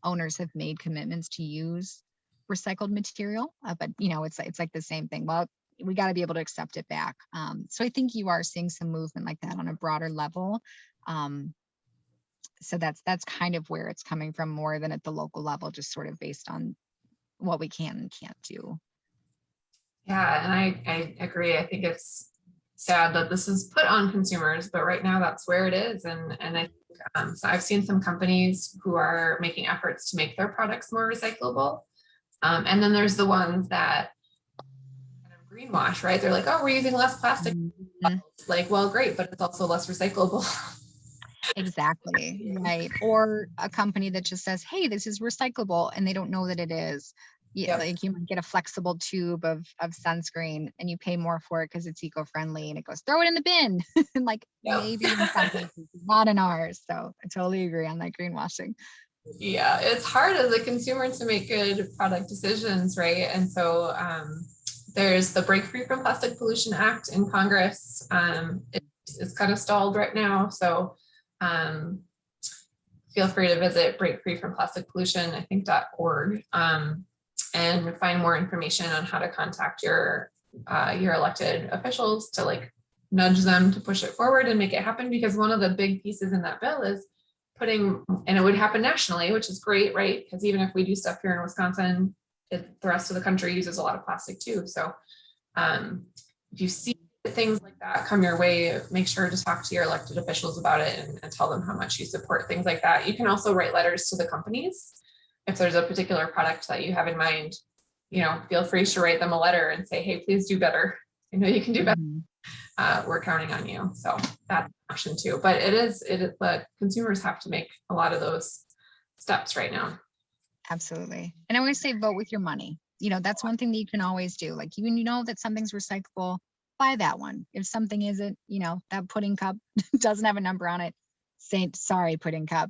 owners have made commitments to use recycled material, but it's like the same thing. Well, we got to be able to accept it back. So I think you are seeing some movement like that on a broader level. So that's kind of where it's coming from, more than at the local level, just sort of based on what we can and can't do. Yeah, and I agree. I think it's sad that this is put on consumers, but right now that's where it is. And I think, so I've seen some companies who are making efforts to make their products more recyclable. And then there's the ones that greenwash, right? They're like, oh, we're using less plastic. Mm-hmm. Like, well, great, but it's also less recyclable. Exactly, right. Or a company that just says, hey, this is recyclable, and they don't know that it is. Yep. Like you might get a flexible tube of sunscreen and you pay more for it because it's eco-friendly, and it goes, throw it in the bin. And like, yep. Maybe in some cases, not in ours. So I totally agree on that greenwashing. Yeah, it's hard as a consumer to make good product decisions, right? And so there's the Break Free from Plastic Pollution Act in Congress. It's kind of stalled right now. So feel free to visit breakfreefromplasticpollution, I think .org, and find more information on how to contact your elected officials to like nudge them to push it forward and make it happen. Because one of the big pieces in that bill is putting, and it would happen nationally, which is great, right? Because even if we do stuff here in Wisconsin, the rest of the country uses a lot of plastic too. So if you see things like that come your way, make sure to talk to your elected officials about it and tell them how much you support things like that. You can also write letters to the companies. If there's a particular product that you have in mind, feel free to write them a letter and say, hey, please do better. You can do better. we're counting on you. So that's an option too. But but consumers have to make a lot of those steps right now. Absolutely. And I always say vote with your money. That's one thing that you can always do. Like, when you know that something's recyclable, buy that one. If something isn't, that pudding cup doesn't have a number on it, say, sorry, pudding cup,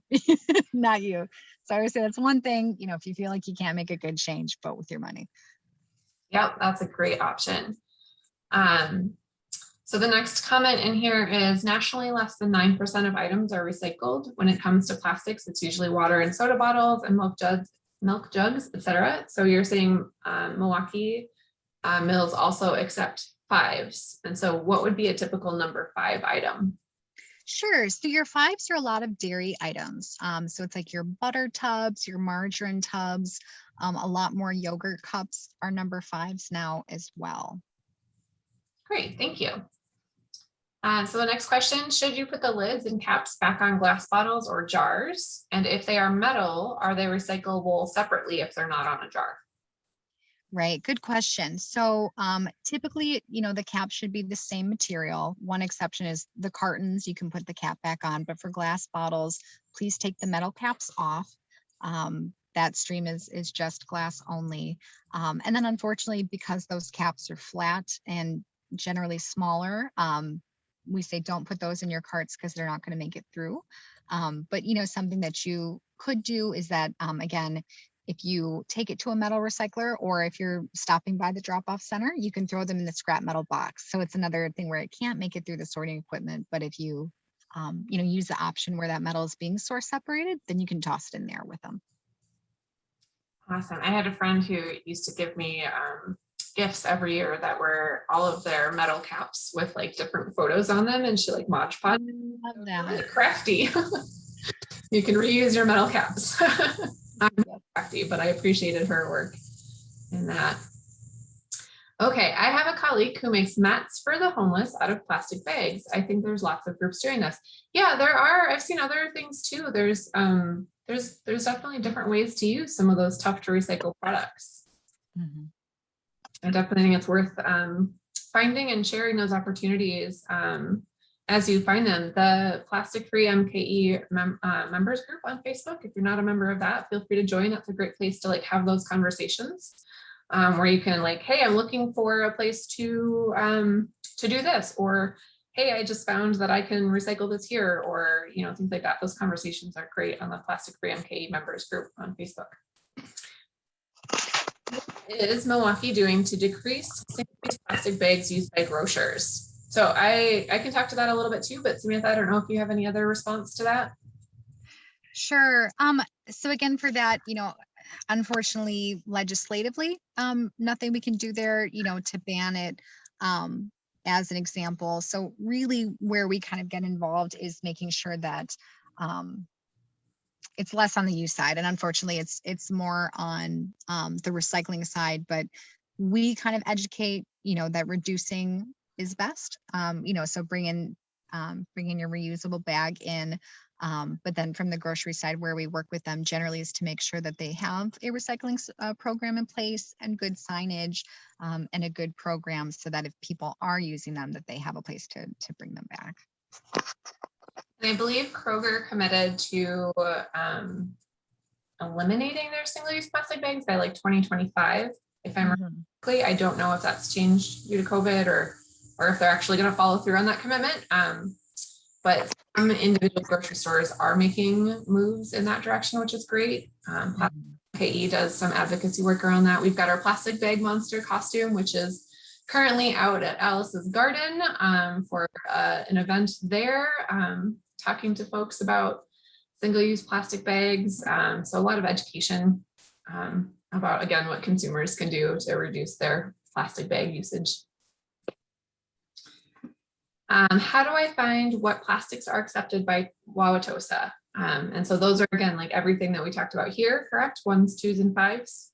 not you. So I always say that's one thing, if you feel like you can't make a good change, vote with your money. Yep, that's a great option. So the next comment in here is nationally less than 9% of items are recycled. When it comes to plastics, it's usually water and soda bottles and milk jugs, etc. So you're saying Milwaukee mills also accept 5s. And so what would be a typical number 5 item? Sure. So your 5s are a lot of dairy items. So it's like your butter tubs, your margarine tubs, a lot more yogurt cups are number 5s now as well. Great, thank you. So the next question, should you put the lids and caps back on glass bottles or jars? And if they are metal, are they recyclable separately if they're not on a jar? Right, good question. So typically, the cap should be the same material. One exception is the cartons, you can put the cap back on, but for glass bottles, please take the metal caps off. That stream is just glass only. And then unfortunately, because those caps are flat and generally smaller, we say don't put those in your carts because they're not going to make it through. But something that you could do is that, again, if you take it to a metal recycler, or if you're stopping by the drop-off center, you can throw them in the scrap metal box. So it's another thing where it can't make it through the sorting equipment, but if you, use the option where that metal is being source separated, then you can toss it in there with them. Awesome. I had a friend who used to give me gifts every year that were all of their metal caps with like different photos on them, and she like Mod Podge. Love that. Really crafty. You can reuse your metal caps. I'm not crafty, but I appreciated her work in that. Okay, I have a colleague who makes mats for the homeless out of plastic bags. I think there's lots of groups doing this. Yeah, there are. I've seen other things too. There's definitely different ways to use some of those tough to recycle products. Mm-hmm. I definitely think it's worth finding and sharing those opportunities as you find them. The Plastic Free MKE members group on Facebook, if you're not a member of that, feel free to join. That's a great place to like have those conversations where you can like, hey, I'm looking for a place to do this, or hey, I just found that I can recycle this here, or things like that. Those conversations are great on the Plastic Free MKE members group on Facebook. What is Milwaukee doing to decrease single-use plastic bags used by grocers? So I can talk to that a little bit too, but Samantha, I don't know if you have any other response to that. Sure. So again, for that, unfortunately, legislatively, nothing we can do there, to ban it, as an example. So really where we kind of get involved is making sure that, it's less on the use side. And unfortunately, it's more on the recycling side, but we kind of educate, that reducing is best. So bring in your reusable bag in. But then from the grocery side, where we work with them generally is to make sure that they have a recycling program in place and good signage and a good program so that if people are using them, that they have a place to bring them back. And I believe Kroger committed to eliminating their single-use plastic bags by like 2025. If I'm correctly, I don't know if that's changed due to COVID or if they're actually going to follow through on that commitment. But some individual grocery stores are making moves in that direction, which is great. MKE does some advocacy work around that. We've got our plastic bag monster costume, which is currently out at Alice's Garden for an event there, talking to folks about single-use plastic bags. So a lot of education about, again, what consumers can do to reduce their plastic bag usage. How do I find what plastics are accepted by Wauwatosa? And so those are, again, like everything that we talked about here, correct? 1s, 2s, and 5s?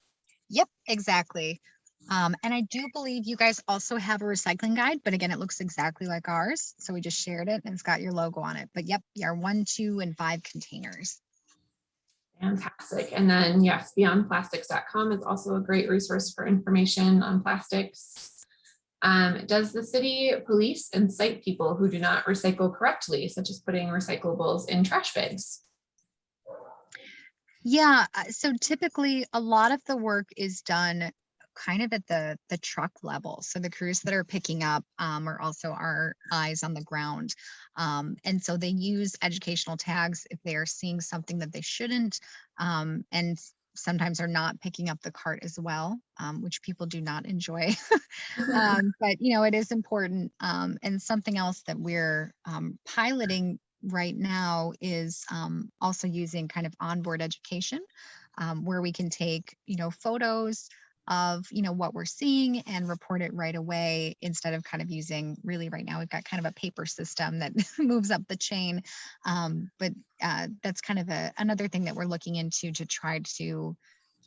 Yep, exactly. And I do believe you guys also have a recycling guide, but again, it looks exactly like ours. So we just shared it and it's got your logo on it. But yep, our 1, 2, and 5 containers. Fantastic. And then yes, beyondplastics.com is also a great resource for information on plastics. Does the city police and cite people who do not recycle correctly, such as putting recyclables in trash bags? Yeah, so typically a lot of the work is done kind of at the truck level. So the crews that are picking up are also our eyes on the ground. And so they use educational tags if they are seeing something that they shouldn't, and sometimes are not picking up the cart as well, which people do not enjoy. But you know, it is important. And something else that we're piloting right now is also using kind of onboard education, where we can take, you know, photos of, you know, what we're seeing and report it right away, instead of kind of using, really right now we've got kind of a paper system that moves up the chain. But that's kind of another thing that we're looking into, to try to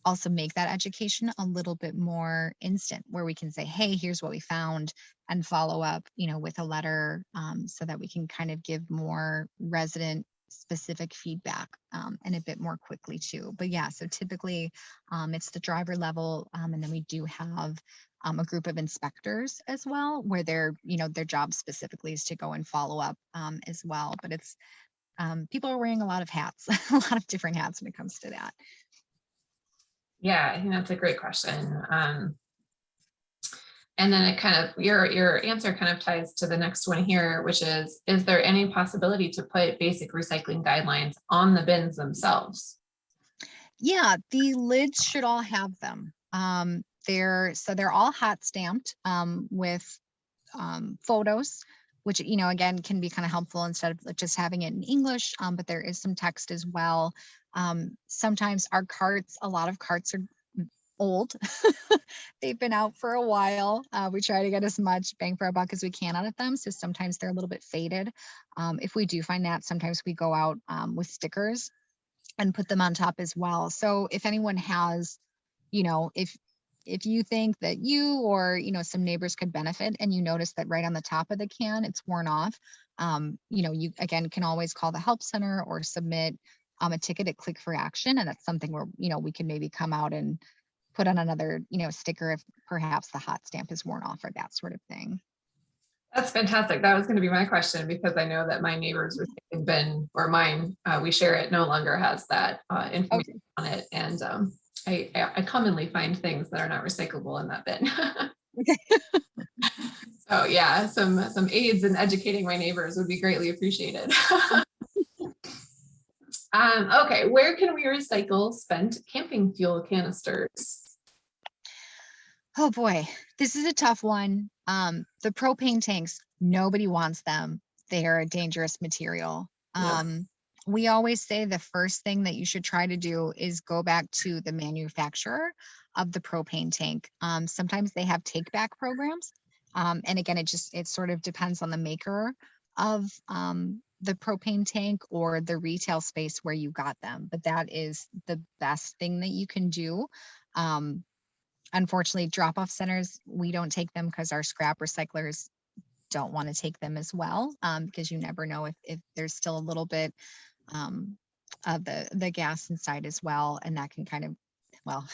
also make that education a little bit more instant, where we can say, hey, here's what we found, and follow up, you know, with a letter, so that we can kind of give more resident specific feedback, and a bit more quickly too. But yeah, so typically it's the driver level, and then we do have a group of inspectors as well, where their, you know, their job specifically is to go and follow up as well. But it's people are wearing a lot of hats, a lot of different hats when it comes to that. Yeah, I think that's a great question. And then it kind of, your answer kind of ties to the next one here, which is there any possibility to put basic recycling guidelines on the bins themselves? Yeah, the lids should all have them. They're all hot stamped with photos, which, you know, again, can be kind of helpful instead of just having it in English, but there is some text as well. Sometimes our carts, a lot of carts are old. They've been out for a while. We try to get as much bang for our buck as we can out of them. So sometimes they're a little bit faded. If we do find that, sometimes we go out with stickers and put them on top as well. So if anyone has, you know, if you think that you or, you know, some neighbors could benefit, and you notice that right on the top of the can it's worn off, you know, you again can always call the help center or submit a ticket at Click for Action, and that's something where, you know, we can maybe come out and put on another, you know, sticker if perhaps the hot stamp is worn off or that sort of thing. That's fantastic. That was going to be my question, because I know that my neighbor's recycling bin, or mine, we share it, no longer has that information on it. And I commonly find things that are not recyclable in that bin. Okay. So yeah, some aids in educating my neighbors would be greatly appreciated. Okay, where can we recycle spent camping fuel canisters? Oh boy, this is a tough one. The propane tanks, nobody wants them. They are a dangerous material. Yeah. We always say the first thing that you should try to do is go back to the manufacturer of the propane tank. Sometimes they have take back programs. And again, it sort of depends on the maker of the propane tank or the retail space where you got them. But that is the best thing that you can do. Unfortunately, drop-off centers, we don't take them because our scrap recyclers don't want to take them as well, because you never know if there's still a little bit of the gas inside as well, and that can kind of, well,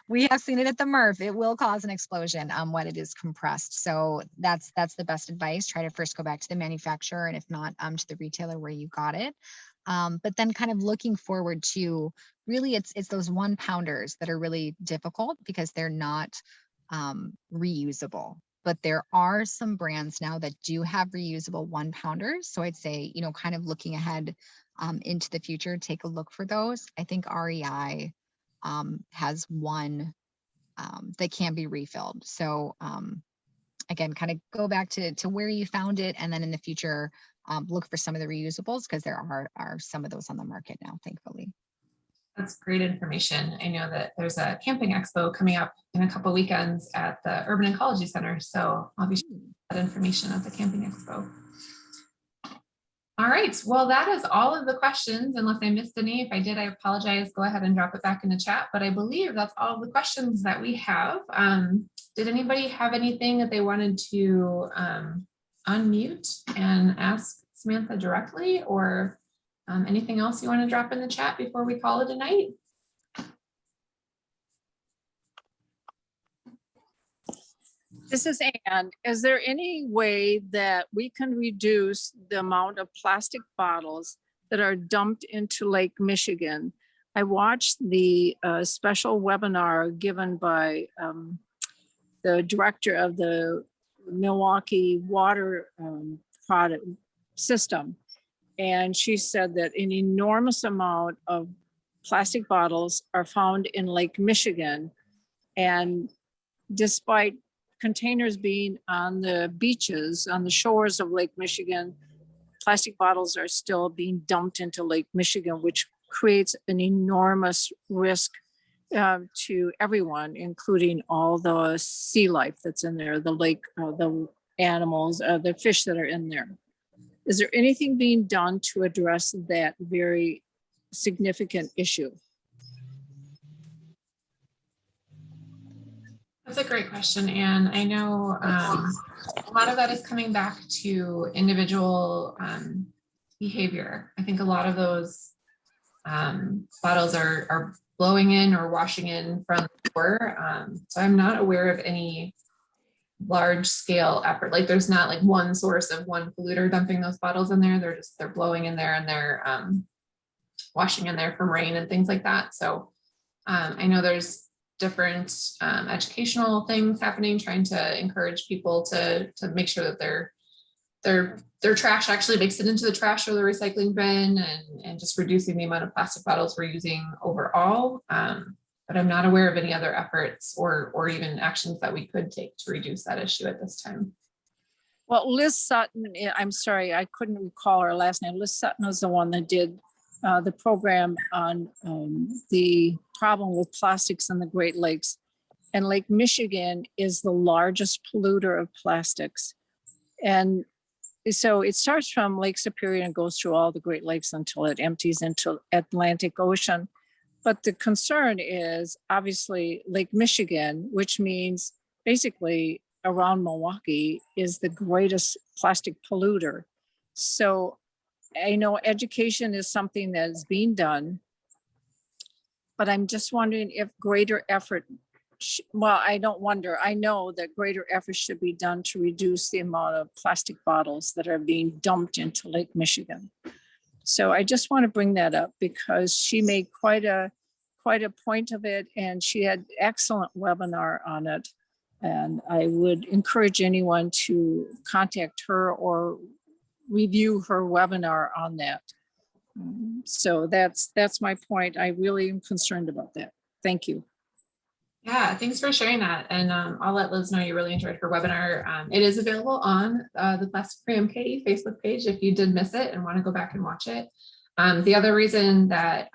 we have seen it at the MRF. It will cause an explosion when it is compressed. So that's the best advice. Try to first go back to the manufacturer, and if not, to the retailer where you got it. But then kind of looking forward to, really it's those 1-pounders that are really difficult because they're not reusable. But there are some brands now that do have reusable 1-pounders. So I'd say, you know, kind of looking ahead into the future, take a look for those. I think REI has one that can be refilled. So again, kind of go back to where you found it, and then in the future, look for some of the reusables, because there are some of those on the market now, thankfully. That's great information. I know that there's a camping expo coming up in a couple weekends at the Urban Ecology Center, so I'll be sharing that information at the camping expo. All right, well, that is all of the questions, unless I missed any. If I did, I apologize. Go ahead and drop it back in the chat, but I believe that's all of the questions that we have. Did anybody have anything that they wanted to unmute and ask Samantha directly, or anything else you want to drop in the chat before we call it a night? This is Ann. Is there any way that we can reduce the amount of plastic bottles that are dumped into Lake Michigan? I watched the special webinar given by the director of the Milwaukee water product system. And she said that an enormous amount of plastic bottles are found in Lake Michigan. And despite containers being on the beaches, on the shores of Lake Michigan, plastic bottles are still being dumped into Lake Michigan, which creates an enormous risk to everyone, including all the sea life that's in there, the lake, the animals, the fish that are in there. Is there anything being done to address that very significant issue? That's a great question, Anne. I know a lot of that is coming back to individual behavior. I think a lot of those bottles are blowing in or washing in from the shore. So I'm not aware of any large scale effort. Like there's not like one source of one polluter dumping those bottles in there. They're blowing in there and they're washing in there from rain and things like that. So I know there's different educational things happening, trying to encourage people to make sure that their trash actually makes it into the trash or the recycling bin, and just reducing the amount of plastic bottles we're using overall. But I'm not aware of any other efforts or even actions that we could take to reduce that issue at this time. Well, Liz Sutton, I'm sorry, I couldn't recall her last name. Liz Sutton was the one that did the program on the problem with plastics in the Great Lakes. And Lake Michigan is the largest polluter of plastics. And so it starts from Lake Superior and goes through all the Great Lakes until it empties into Atlantic Ocean. But the concern is obviously Lake Michigan, which means basically around Milwaukee is the greatest plastic polluter. So I know education is something that is being done, but I'm just wondering if greater effort, well, I don't wonder, I know that greater effort should be done to reduce the amount of plastic bottles that are being dumped into Lake Michigan. So I just want to bring that up because she made quite a point of it, and she had excellent webinar on it. And I would encourage anyone to contact her or review her webinar on that. So that's my point. I really am concerned about that. Thank you. Yeah, thanks for sharing that. And I'll let Liz know you really enjoyed her webinar. It is available on the Plastic Free MKE Facebook page if you did miss it and want to go back and watch it. The other reason that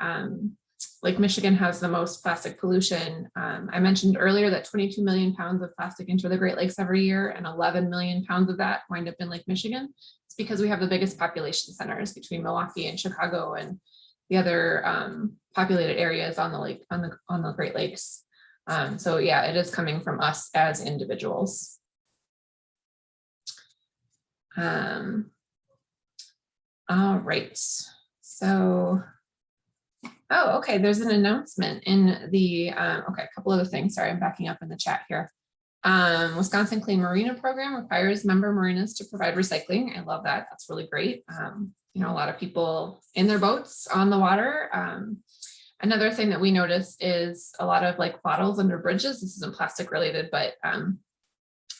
Lake Michigan has the most plastic pollution, I mentioned earlier that 22 million pounds of plastic enter the Great Lakes every year, and 11 million pounds of that wind up in Lake Michigan. It's because we have the biggest population centers between Milwaukee and Chicago and the other populated areas on the lake, on the Great Lakes. So yeah, it is coming from us as individuals. All right, so, oh, okay, there's an announcement in the, okay, a couple other things, sorry, I'm backing up in the chat here. Wisconsin Clean Marina Program requires member marinas to provide recycling. I love that, that's really great. You know, a lot of people in their boats on the water. Another thing that we notice is a lot of like bottles under bridges. This isn't plastic related, but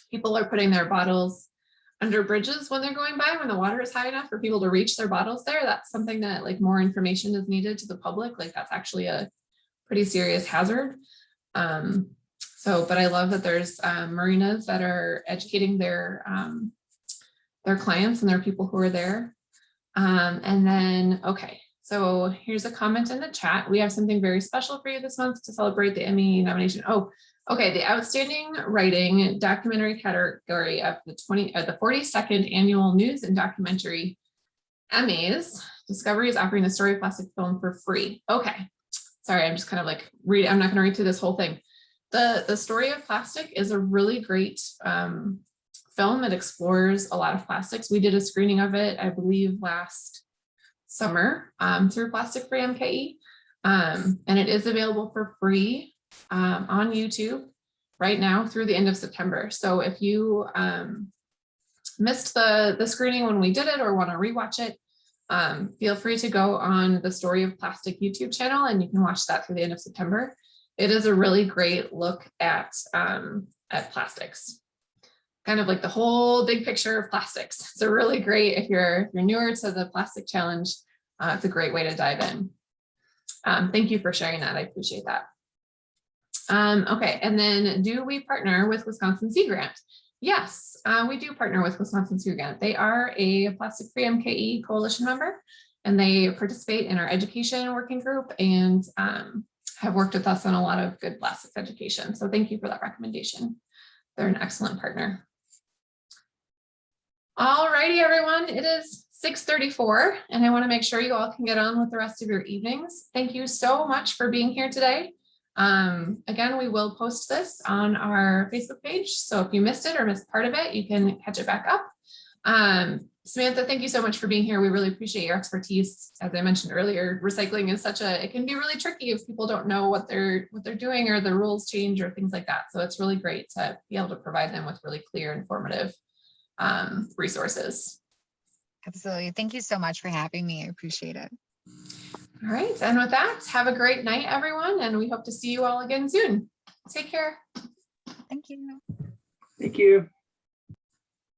people are putting their bottles under bridges when they're going by, when the water is high enough for people to reach their bottles there. That's something that like more information is needed to the public. Like that's actually a pretty serious hazard. But I love that there's marinas that are educating their clients and their people who are there. And then, okay. So here's a comment in the chat. We have something very special for you this month to celebrate the Emmy nomination. Oh, okay. The Outstanding Writing Documentary category of the 42nd Annual News and Documentary Emmys. Discovery is offering the story of plastic film for free. Okay. Sorry, I'm just kind of like reading. I'm not going to read through this whole thing. The story of plastic is a really great film that explores a lot of plastics. We did a screening of it, I believe, last summer through Plastic Free MKE, and it is available for free on YouTube. right now through the end of September. So if you missed the screening when we did it or want to rewatch it, feel free to go on the Story of Plastic YouTube channel and you can watch that through the end of September. It is a really great look at plastics, kind of like the whole big picture of plastics. It's a really great, if you're newer to the plastic challenge, it's a great way to dive in. Thank you for sharing that. I appreciate that. Okay, and then do we partner with Wisconsin Sea Grant? Yes, we do partner with Wisconsin Sea Grant. They are a plastic-free MKE coalition member, and they participate in our education working group and have worked with us on a lot of good plastics education. So thank you for that recommendation. They're an excellent partner. All righty, everyone, it is 6:34, and I want to make sure you all can get on with the rest of your evenings. Thank you so much for being here today. Again, we will post this on our Facebook page, so if you missed it or missed part of it, you can catch it back up. Samantha, thank you so much for being here. We really appreciate your expertise. As I mentioned earlier, recycling is it can be really tricky if people don't know what they're doing or the rules change or things like that. So it's really great to be able to provide them with really clear, informative resources. Absolutely. Thank you so much for having me. I appreciate it. All right. And with that, have a great night, everyone. And we hope to see you all again soon. Take care. Thank you. Thank you.